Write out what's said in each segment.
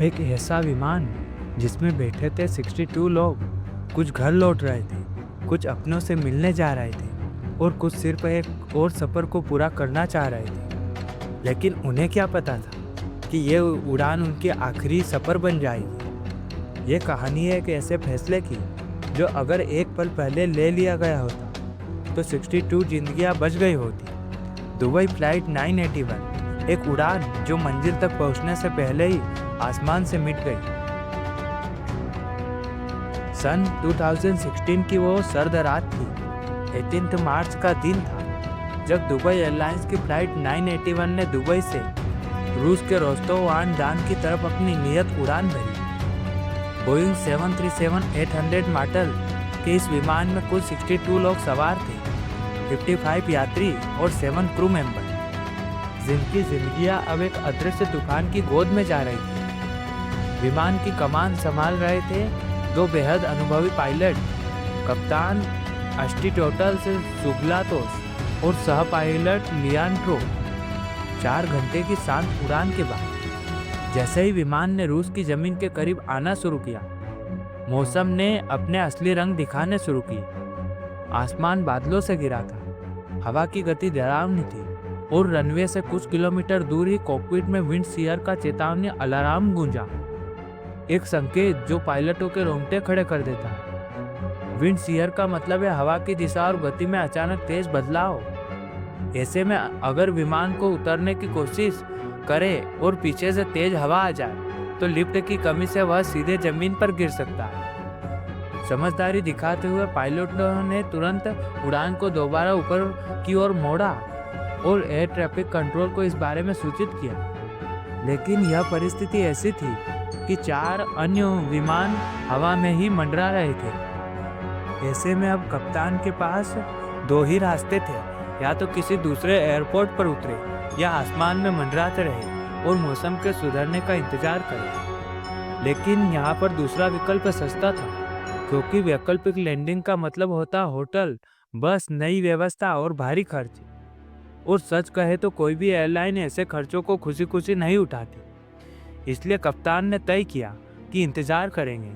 एक ऐसा विमान जिसमें बैठे थे 62 लोग। कुछ घर लौट रहे थे, कुछ अपनों से मिलने जा रहे थे और कुछ सिर्फ एक और सफ़र को पूरा करना चाह रहे थे। लेकिन उन्हें क्या पता था कि ये उड़ान उनकी आखिरी सफ़र बन जाएगी। ये कहानी है एक ऐसे फैसले की जो अगर एक पल पहले ले लिया गया होता तो 62 जिंदगियां बच गई होती। दुबई फ्लाइट 981, एक उड़ान जो मंजिल तक पहुंचने से पहले ही आसमान से मिट गई। सन 2016 की वो सर्द रात थी। 18 मार्च का दिन था जब दुबई एयरलाइंस की फ्लाइट 981 ने दुबई से रूस के रोस्टोव ऑन डॉन की तरफ अपनी नियत उड़ान भरी। बोइंग 737-800 मॉडल के इस विमान में कुल 62 लोग सवार थे, 55 यात्री और 7 क्रू मेंबर, जिनकी जिंदगियां अब एक अदृश्य तूफान की गोद में जा रही थी। विमान की कमान संभाल रहे थे दो बेहद अनुभवी पायलट, कप्तान एस्टिटोटल्स सुगलातोस और सह पायलट लियांड्रो। 4 घंटे की शांत उड़ान के बाद जैसे ही विमान ने रूस की जमीन के करीब आना शुरू किया, मौसम ने अपने असली रंग दिखाने शुरू किए। आसमान बादलों से घिरा था, हवा की गति डरावनी थी और रनवे से कुछ किलोमीटर दूर ही कॉकपिट में विंड शीयर का चेतावनी अलार्म गूंजा, एक संकेत जो पायलटों के रोंगटे खड़े कर देता है। विंड शीयर का मतलब है हवा की दिशा और गति में अचानक तेज बदलाव। ऐसे में अगर विमान को उतरने की कोशिश करे और पीछे से तेज हवा आ जाए तो लिफ्ट की कमी से वह सीधे जमीन पर गिर सकता है। समझदारी दिखाते हुए पायलटों ने तुरंत उड़ान को दोबारा ऊपर की ओर मोड़ा और एयर ट्रैफिक कंट्रोल को इस बारे में सूचित किया। लेकिन यह परिस्थिति ऐसी थी कि 4 अन्य विमान हवा में ही मंडरा रहे थे। ऐसे में अब कप्तान के पास 2 ही रास्ते थे, या तो किसी दूसरे एयरपोर्ट पर उतरे या आसमान में मंडराते रहे और मौसम के सुधरने का इंतजार करें। लेकिन यहाँ पर दूसरा विकल्प सस्ता था, क्योंकि वैकल्पिक लैंडिंग का मतलब होता होटल, बस, नई व्यवस्था और भारी खर्च। और सच कहे तो कोई भी एयरलाइन ऐसे खर्चों को खुशी खुशी नहीं उठाती। इसलिए कप्तान ने तय किया कि इंतजार करेंगे।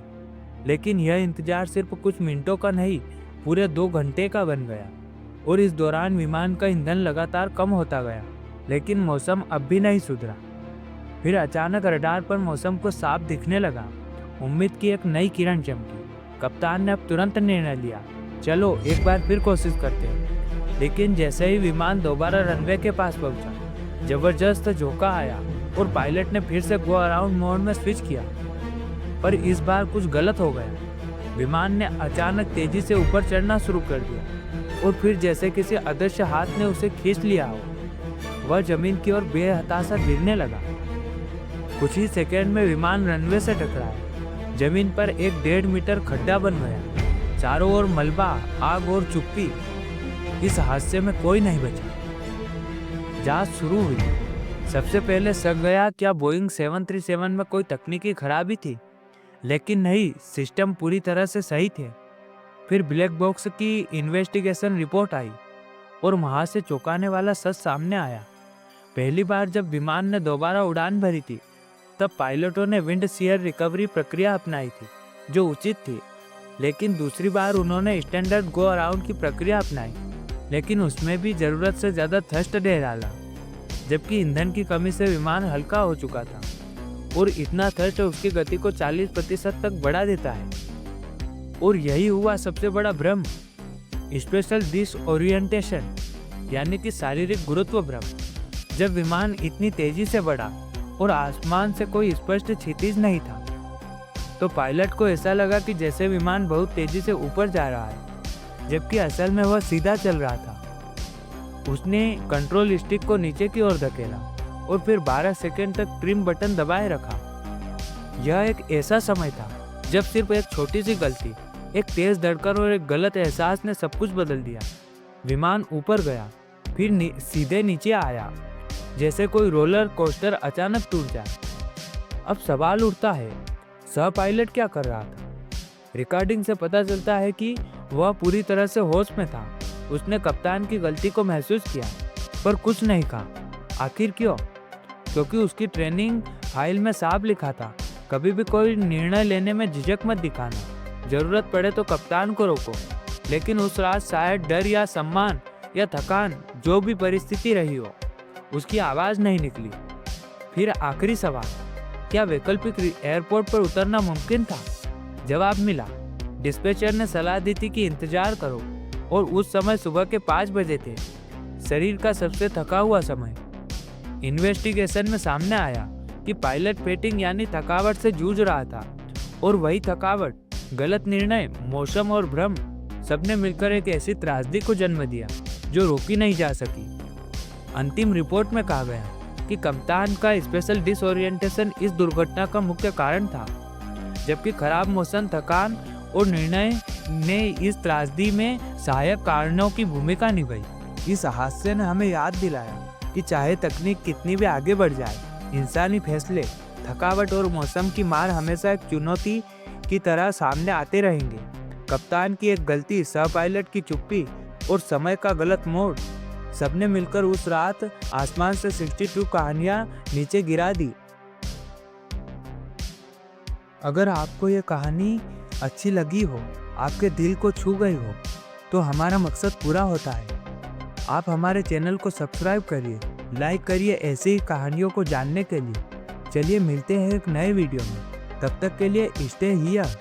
लेकिन यह इंतजार सिर्फ कुछ मिनटों का नहीं, पूरे 2 घंटे का बन गया। और इस दौरान विमान का ईंधन लगातार कम होता गया, लेकिन मौसम अब भी नहीं सुधरा। फिर अचानक रडार पर मौसम को साफ दिखने लगा। उम्मीद की एक नई किरण चमकी। कप्तान ने अब तुरंत निर्णय लिया, चलो एक बार फिर कोशिश करते हैं। लेकिन जैसे ही विमान दोबारा रनवे के पास पहुंचा, जबरदस्त झोंका आया और पायलट ने फिर से गो अराउंड मोड में स्विच किया। पर इस बार कुछ गलत हो गया। विमान ने अचानक तेजी से ऊपर चढ़ना शुरू कर दिया और फिर जैसे किसी अदृश्य हाथ ने उसे खींच लिया हो, वह जमीन की ओर बेहताशा गिरने लगा। कुछ ही सेकंड में विमान रनवे से टकराया। जमीन पर एक 1.5 मीटर खड्डा बन गया। चारों ओर मलबा, आग और चुप्पी। इस हादसे में कोई नहीं बचा। जांच शुरू हुई। सबसे पहले शक गया क्या बोइंग 737 में कोई तकनीकी खराबी थी, लेकिन नहीं, सिस्टम पूरी तरह से सही थे। फिर ब्लैक बॉक्स की इन्वेस्टिगेशन रिपोर्ट आई और वहां से चौंकाने वाला सच सामने आया। पहली बार जब विमान ने दोबारा उड़ान भरी थी, तब पायलटों ने विंड शीयर रिकवरी प्रक्रिया अपनाई थी, जो उचित थी। लेकिन दूसरी बार उन्होंने स्टैंडर्ड गो अराउंड की प्रक्रिया अपनाई, लेकिन उसमें भी जरूरत से ज्यादा थ्रस्ट दे डाला, जबकि ईंधन की कमी से विमान हल्का हो चुका था। और इतना थ्रस्ट उसकी गति को 40% तक बढ़ा देता है। और यही हुआ सबसे बड़ा भ्रम, स्पेशल डिसओरिएंटेशन, यानी कि शारीरिक गुरुत्व भ्रम। जब विमान इतनी तेजी से बढ़ा और आसमान से कोई स्पष्ट क्षितिज नहीं था, तो पायलट को ऐसा लगा कि जैसे विमान बहुत तेजी से ऊपर जा रहा है, जबकि असल में वह सीधा चल रहा था। उसने कंट्रोल स्टिक को नीचे की ओर धकेला और फिर 12 सेकंड तक ट्रिम बटन दबाए रखा। यह एक ऐसा समय था जब सिर्फ एक छोटी सी गलती, एक तेज धड़कन और एक गलत एहसास ने सब कुछ बदल दिया। विमान ऊपर गया, फिर सीधे नीचे आया, जैसे कोई रोलर कोस्टर अचानक टूट जाए। अब सवाल उठता है, सह पायलट क्या कर रहा था? रिकॉर्डिंग से पता चलता है कि वह पूरी तरह से होश में था। उसने कप्तान की गलती को महसूस किया, पर कुछ नहीं कहा। आखिर क्यों? क्योंकि उसकी ट्रेनिंग फाइल में साफ लिखा था कभी भी कोई निर्णय लेने में झिझक मत दिखाना। जरूरत पड़े तो कप्तान को रोको। लेकिन उस रात शायद डर या सम्मान या थकान, जो भी परिस्थिति रही हो, उसकी आवाज नहीं निकली। फिर आखिरी सवाल, क्या वैकल्पिक एयरपोर्ट पर उतरना मुमकिन था? जवाब मिला। डिस्पैचर ने सलाह दी थी कि इंतजार करो, और उस समय सुबह के 5 बजे थे, शरीर का सबसे थका हुआ समय। इन्वेस्टिगेशन में सामने आया कि पायलट फेटिंग यानी थकावट से जूझ रहा था, और वही थकावट, गलत निर्णय, मौसम और भ्रम, सबने मिलकर एक ऐसी त्रासदी को जन्म दिया जो रोकी नहीं जा सकी। अंतिम रिपोर्ट में कहा गया कि कप्तान का स्पेशल डिसओरिएंटेशन इस दुर्घटना का मुख्य कारण था, जबकि खराब मौसम, थकान और निर्णय ने इस त्रासदी में सहायक कारणों की भूमिका निभाई। इस हादसे ने हमें याद दिलाया कि चाहे तकनीक कितनी भी आगे बढ़ जाए, इंसानी फैसले, थकावट और मौसम की मार हमेशा एक चुनौती की तरह सामने आते रहेंगे। कप्तान की एक गलती, सह पायलट की चुप्पी और समय का गलत मोड़, सबने मिलकर उस रात आसमान से 62 कहानियां नीचे गिरा दी। अगर आपको ये कहानी अच्छी लगी हो, आपके दिल को छू गई हो, तो हमारा मकसद पूरा होता है। आप हमारे चैनल को सब्सक्राइब करिए, लाइक करिए ऐसी ही कहानियों को जानने के लिए। चलिए मिलते हैं एक नए वीडियो में, तब तक के लिए स्टे हियर।